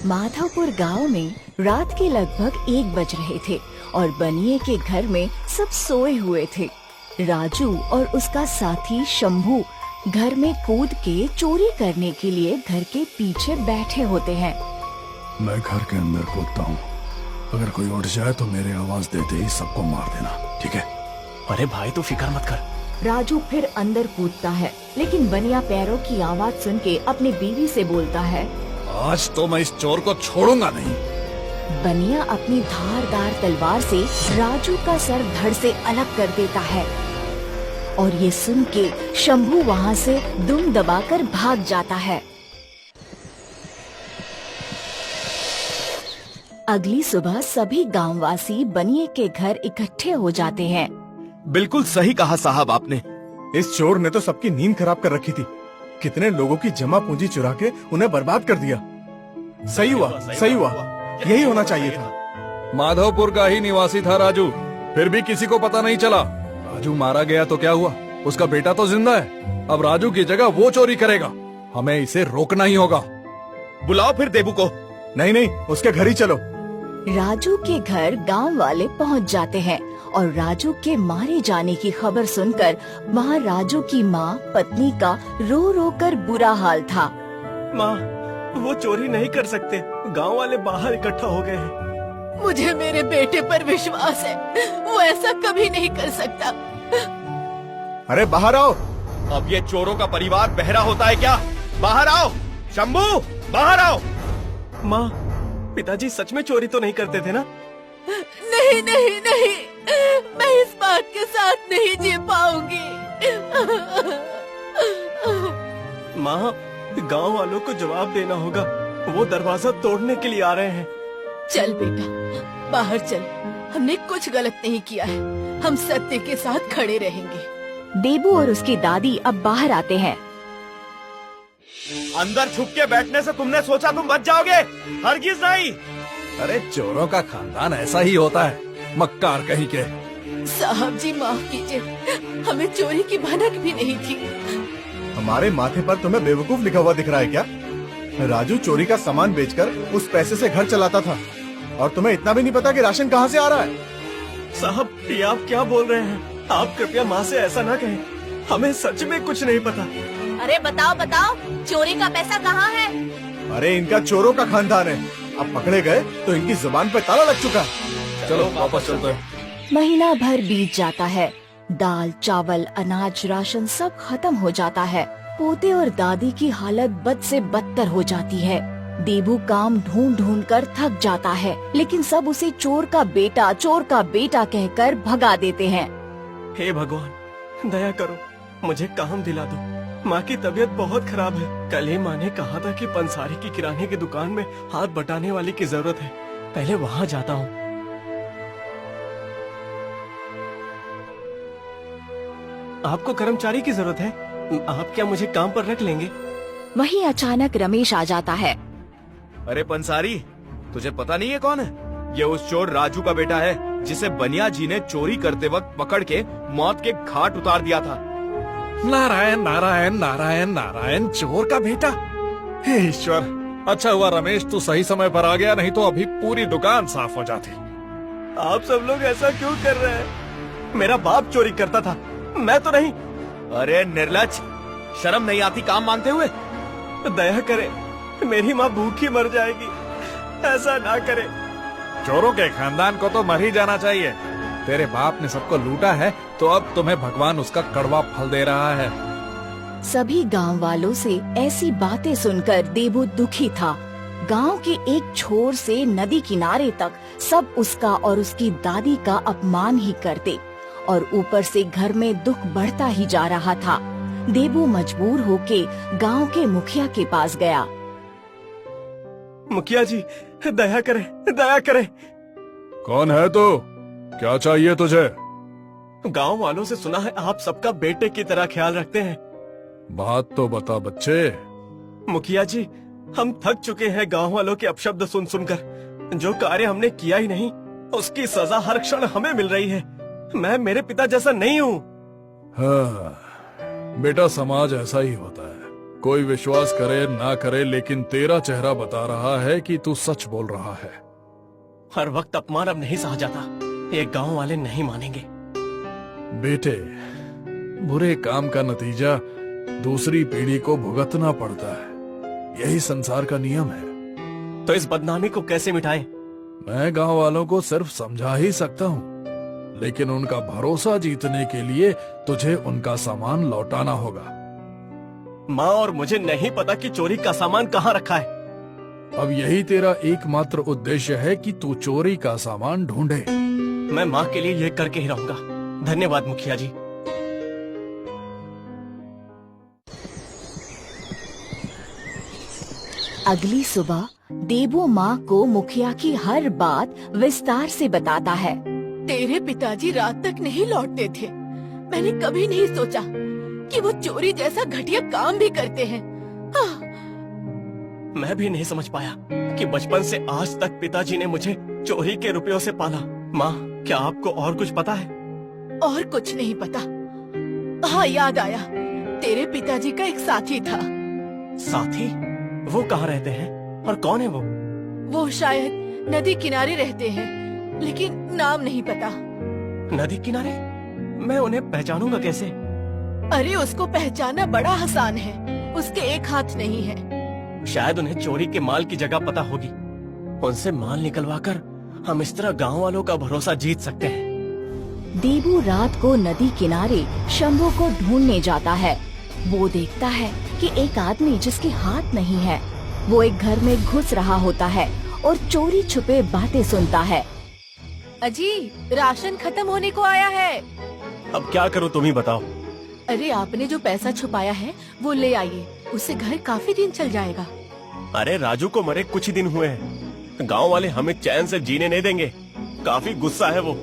माधवपुर गांव में रात के लगभग 1 बज रहे थे और बनिए के घर में सब सोए हुए थे। राजू और उसका साथी शंभू घर में कूद के चोरी करने के लिए घर के पीछे बैठे होते हैं। मैं घर के अंदर कूदता हूँ, अगर कोई उठ जाए तो मेरे आवाज देते ही सबको मार देना, ठीक है? अरे भाई तू फिक्र मत कर। राजू फिर अंदर कूदता है, लेकिन बनिया पैरों की आवाज सुन के अपनी बीवी से बोलता है, आज तो मैं इस चोर को छोड़ूंगा नहीं। बनिया अपनी धारदार तलवार से राजू का सर धड़ से अलग कर देता है और ये सुन के शंभू वहाँ से दुम दबाकर भाग जाता है। अगली सुबह सभी गांववासी बनिए के घर इकट्ठे हो जाते हैं। बिल्कुल सही कहा साहब आपने। इस चोर ने तो सबकी नींद खराब कर रखी थी। कितने लोगों की जमा पूंजी चुरा के उन्हें बर्बाद कर दिया। सही हुआ, यही होना चाहिए था। माधवपुर का ही निवासी था राजू, फिर भी किसी को पता नहीं चला। राजू मारा गया तो क्या हुआ, उसका बेटा तो जिंदा है। अब राजू की जगह वो चोरी करेगा, हमें इसे रोकना ही होगा। बुलाओ फिर देबू को। नहीं, उसके घर ही चलो। राजू के घर गांव वाले पहुंच जाते हैं और राजू के मारे जाने की खबर सुनकर वहाँ राजू की माँ पत्नी का रो रो कर बुरा हाल था। माँ, वो चोरी नहीं कर सकते, गांव वाले बाहर इकट्ठा हो गए हैं। मुझे मेरे बेटे पर विश्वास है, वो ऐसा कभी नहीं कर सकता। अरे बाहर आओ। अब ये चोरों का परिवार बहरा होता है क्या? बाहर आओ शंभू, बाहर आओ। माँ, पिताजी सच में चोरी तो नहीं करते थे ना? नहीं, मैं इस बात के साथ नहीं जी पाऊंगी। माँ, गांव वालों को जवाब देना होगा, वो दरवाजा तोड़ने के लिए आ रहे हैं। चल बेटा, बाहर चल, हमने कुछ गलत नहीं किया है, हम सत्य के साथ खड़े रहेंगे। देबू और उसकी दादी अब बाहर आते हैं। अंदर छुप के बैठने से तुमने सोचा तुम बच जाओगे? हरगिज नहीं। अरे चोरों का खानदान ऐसा ही होता है, मक्कार कहीं के। साहब जी माफ कीजिए, हमें चोरी की भनक भी नहीं थी। हमारे माथे पर तुम्हें बेवकूफ लिखा हुआ दिख रहा है क्या? राजू चोरी का सामान बेचकर उस पैसे से घर चलाता था और तुम्हें इतना भी नहीं पता कि राशन कहाँ से आ रहा है? साहब, ये आप क्या बोल रहे हैं? आप कृपया माँ से ऐसा ना कहें, हमें सच में कुछ नहीं पता। अरे बताओ, चोरी का पैसा कहाँ है? अरे इनका चोरों का खानदान है, अब पकड़े गए तो इनकी जुबान पे ताला लग चुका है। चलो वापस चलते हैं। महीना भर बीत जाता है। दाल, चावल, अनाज, राशन सब खत्म हो जाता है। पोते और दादी की हालत बद से बदतर हो जाती है। देबू काम ढूंढ कर थक जाता है, लेकिन सब उसे चोर का बेटा कहकर भगा देते हैं। हे भगवान, दया करो, मुझे काम दिला दो। माँ की तबीयत बहुत खराब है। कल ही माँ ने कहा था कि पंसारी की किराने की दुकान में हाथ बटाने वाली की जरूरत है, पहले वहाँ जाता हूँ। आपको कर्मचारी की जरूरत है, आप क्या मुझे काम पर रख लेंगे? वहीं अचानक रमेश आ जाता है। अरे पंसारी, तुझे पता नहीं है कौन है? ये उस चोर राजू का बेटा है, जिसे बनिया जी ने चोरी करते वक्त पकड़ के मौत के घाट उतार दिया था। नारायण नारायण नारायण नारायण, चोर का बेटा। हे ईश्वर, अच्छा हुआ रमेश तू सही समय पर आ गया, नहीं तो अभी पूरी दुकान साफ हो जाती। आप सब लोग ऐसा क्यों कर रहे हैं? मेरा बाप चोरी करता था, मैं तो नहीं। अरे निर्लज्ज, शर्म नहीं आती काम मांगते हुए? दया करे, मेरी माँ भूखी मर जाएगी, ऐसा ना करे। चोरों के खानदान को तो मर ही जाना चाहिए। तेरे बाप ने सबको लूटा है, तो अब तुम्हें भगवान उसका कड़वा फल दे रहा है। सभी गांव वालों से ऐसी बातें सुनकर देबू दुखी था। गांव के एक छोर से नदी किनारे तक सब उसका और उसकी दादी का अपमान ही करते और ऊपर से घर में दुख बढ़ता ही जा रहा था। देबू मजबूर होके गांव के मुखिया के पास गया। मुखिया जी, दया करे। कौन है तू? क्या चाहिए तुझे? गांव वालों से सुना है आप सबका बेटे की तरह ख्याल रखते हैं। बात तो बता बच्चे। मुखिया जी, हम थक चुके हैं गांव वालों के अपशब्द सुन सुनकर। जो कार्य हमने किया ही नहीं, उसकी सजा हर क्षण हमें मिल रही है। मैं मेरे पिता जैसा नहीं हूँ। हाँ, बेटा समाज ऐसा ही होता है। कोई विश्वास करे ना करे, लेकिन तेरा चेहरा बता रहा है कि तू सच बोल रहा है। हर वक्त अपमान अब नहीं सहा जाता। ये गांव वाले नहीं मानेंगे। बेटे, बुरे काम का नतीजा दूसरी पीढ़ी को भुगतना पड़ता है। यही संसार का नियम है। तो इस बदनामी को कैसे मिटाएं? मैं गांव वालों को सिर्फ समझा ही सकता हूँ, लेकिन उनका भरोसा जीतने के लिए तुझे उनका सामान लौटाना होगा। माँ और मुझे नहीं पता कि चोरी का सामान कहाँ रखा है। अब यही तेरा एकमात्र उद्देश्य है कि तू चोरी का सामान ढूंढे। मैं माँ के लिए ये करके ही रहूंगा। धन्यवाद मुखिया जी। अगली सुबह देबू माँ को मुखिया की हर बात विस्तार से बताता है। तेरे पिताजी रात तक नहीं लौटते थे। मैंने कभी नहीं सोचा कि वो चोरी जैसा घटिया काम भी करते हैं। मैं भी नहीं समझ पाया कि बचपन से आज तक पिताजी ने मुझे चोरी के रुपयों से पाला। माँ, क्या आपको और कुछ पता है? और कुछ नहीं पता। हाँ, याद आया, तेरे पिताजी का एक साथी था। साथी? वो कहाँ रहते हैं और कौन है वो? वो शायद नदी किनारे रहते हैं, लेकिन नाम नहीं पता। नदी किनारे? मैं उन्हें पहचानूंगा कैसे? अरे, उसको पहचानना बड़ा आसान है। उसके एक हाथ नहीं है। शायद उन्हें चोरी के माल की जगह पता होगी। उनसे माल निकलवाकर हम इस तरह गांव वालों का भरोसा जीत सकते हैं। देबू रात को नदी किनारे शंभू को ढूंढने जाता है। वो देखता है कि एक आदमी जिसके हाथ नहीं है, वो एक घर में घुस रहा होता है और चोरी छुपे बातें सुनता है। अजी, राशन खत्म होने को आया है। अब क्या करूं, तुम ही बताओ। अरे, आपने जो पैसा छुपाया है वो ले आइए। उससे घर काफी दिन चल जाएगा। अरे, राजू को मरे कुछ ही दिन हुए हैं। गांव वाले हमें चैन से जीने नहीं देंगे। काफी गुस्सा है वो।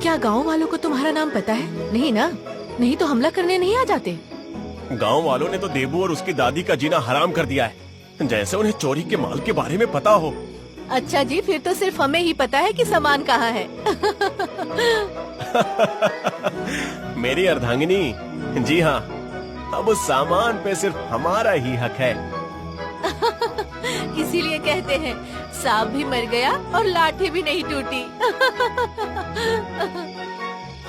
क्या गांव वालों को तुम्हारा नाम पता है? नहीं ना? नहीं तो हमला करने नहीं आ जाते। गांव वालों ने तो देबू और उसकी दादी का जीना हराम कर दिया है, जैसे उन्हें चोरी के माल के बारे में पता हो। अच्छा जी, फिर तो सिर्फ हमें ही पता है कि सामान कहाँ है। मेरी अर्धांगिनी, जी हाँ, अब उस सामान पे सिर्फ हमारा ही हक है। इसीलिए कहते हैं, सांप भी मर गया और लाठी भी नहीं टूटी।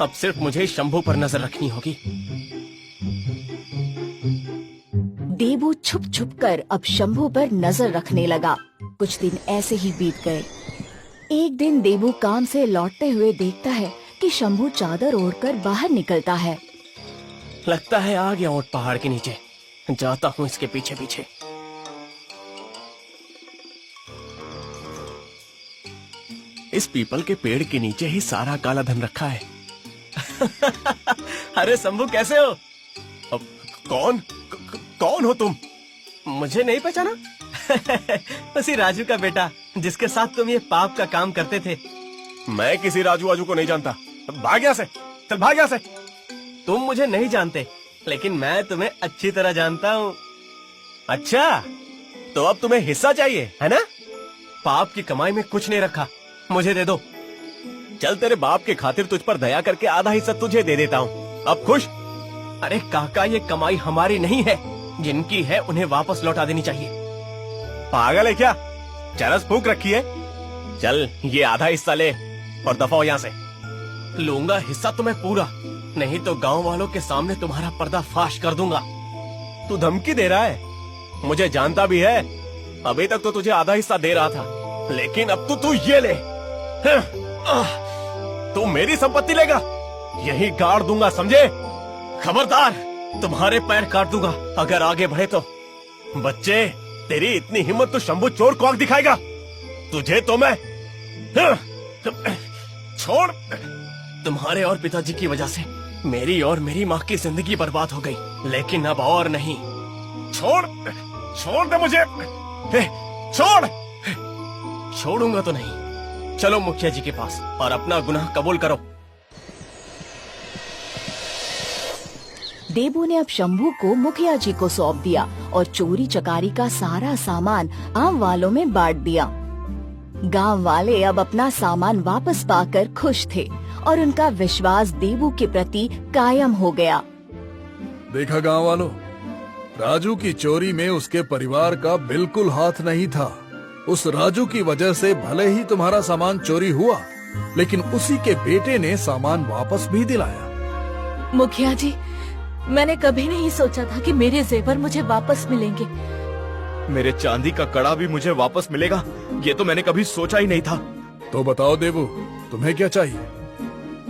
अब सिर्फ मुझे शंभू पर नजर रखनी होगी। देबू छुप छुप कर अब शंभू पर नजर रखने लगा। कुछ दिन ऐसे ही बीत गए। एक दिन देबू काम से लौटते हुए देखता है कि शंभू चादर ओढ़कर बाहर निकलता है। लगता है आ गया ऊंट पहाड़ के नीचे। जाता हूँ इसके पीछे पीछे। इस पीपल के पेड़ के नीचे ही सारा काला धन रखा है। अरे शंभू, कैसे हो? अब कौन हो तुम? मुझे नहीं पहचाना? उसी राजू का बेटा जिसके साथ तुम ये पाप का काम करते थे। मैं किसी राजू को नहीं जानता। भाग यहाँ से, चल भाग यहाँ से। तुम मुझे नहीं जानते, लेकिन मैं तुम्हें अच्छी तरह जानता हूँ। अच्छा, तो अब तुम्हें हिस्सा चाहिए, है ना? पाप की कमाई में कुछ नहीं रखा, मुझे दे दो। चल, तेरे बाप के खातिर तुझ पर दया करके आधा हिस्सा तुझे दे देता हूँ। अब खुश? अरे काका, ये कमाई हमारी नहीं है। जिनकी है उन्हें वापस लौटा देनी चाहिए। पागल है क्या? चरस फूक रखी है। चल, ये आधा हिस्सा ले और दफा हो यहाँ से। लूंगा हिस्सा तुम्हें पूरा, नहीं तो गांव वालों के सामने तुम्हारा पर्दा फाश कर दूंगा। तू धमकी दे रहा है? मुझे जानता भी है। अभी तक तो तुझे आधा हिस्सा दे रहा था, लेकिन अब तो तू ये ले। तू मेरी संपत्ति लेगा, यही गाड़ दूंगा, समझे? खबरदार, तुम्हारे पैर काट दूंगा अगर आगे बढ़े तो। बच्चे, तेरी इतनी हिम्मत तो शंभू चोर को आंख दिखाएगा। तुझे तो मैं छोड़। तुम्हारे और पिताजी की वजह से मेरी और मेरी माँ की जिंदगी बर्बाद हो गई, लेकिन अब और नहीं। छोड़ दे मुझे। छोड़ूंगा तो नहीं। चलो मुखिया जी के पास और अपना गुनाह कबूल करो। देबू ने अब शंभू को मुखिया जी को सौंप दिया और चोरी चकारी का सारा सामान गांव वालों में बांट दिया। गांव वाले अब अपना सामान वापस पाकर खुश थे और उनका विश्वास देबू के प्रति कायम हो गया। देखा गांव वालों, राजू की चोरी में उसके परिवार का बिल्कुल हाथ नहीं था। उस राजू की वजह से भले ही तुम्हारा सामान चोरी हुआ, लेकिन उसी के बेटे ने सामान वापस भी दिलाया। मुखिया जी, मैंने कभी नहीं सोचा था कि मेरे जेवर मुझे वापस मिलेंगे। मेरे चांदी का कड़ा भी मुझे वापस मिलेगा, ये तो मैंने कभी सोचा ही नहीं था। तो बताओ देवू, तुम्हें क्या चाहिए?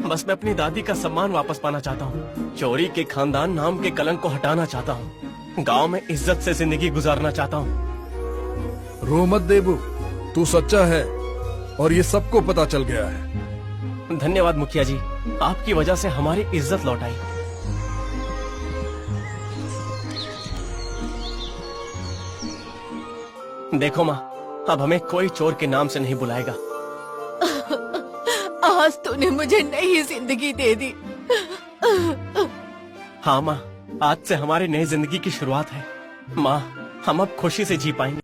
बस मैं अपनी दादी का सम्मान वापस पाना चाहता हूँ। चोरी के खानदान नाम के कलंक को हटाना चाहता हूँ। गांव में इज्जत से जिंदगी गुजारना चाहता हूँ। रो मत देवू, तू सच्चा है और ये सबको पता चल गया है। धन्यवाद मुखिया जी, आपकी वजह से हमारी इज्जत लौट आई। देखो माँ, अब हमें कोई चोर के नाम से नहीं बुलाएगा। आज तूने मुझे नई जिंदगी दे दी। हाँ माँ, आज से हमारी नई जिंदगी की शुरुआत है। माँ, हम अब खुशी से जी पाएंगे।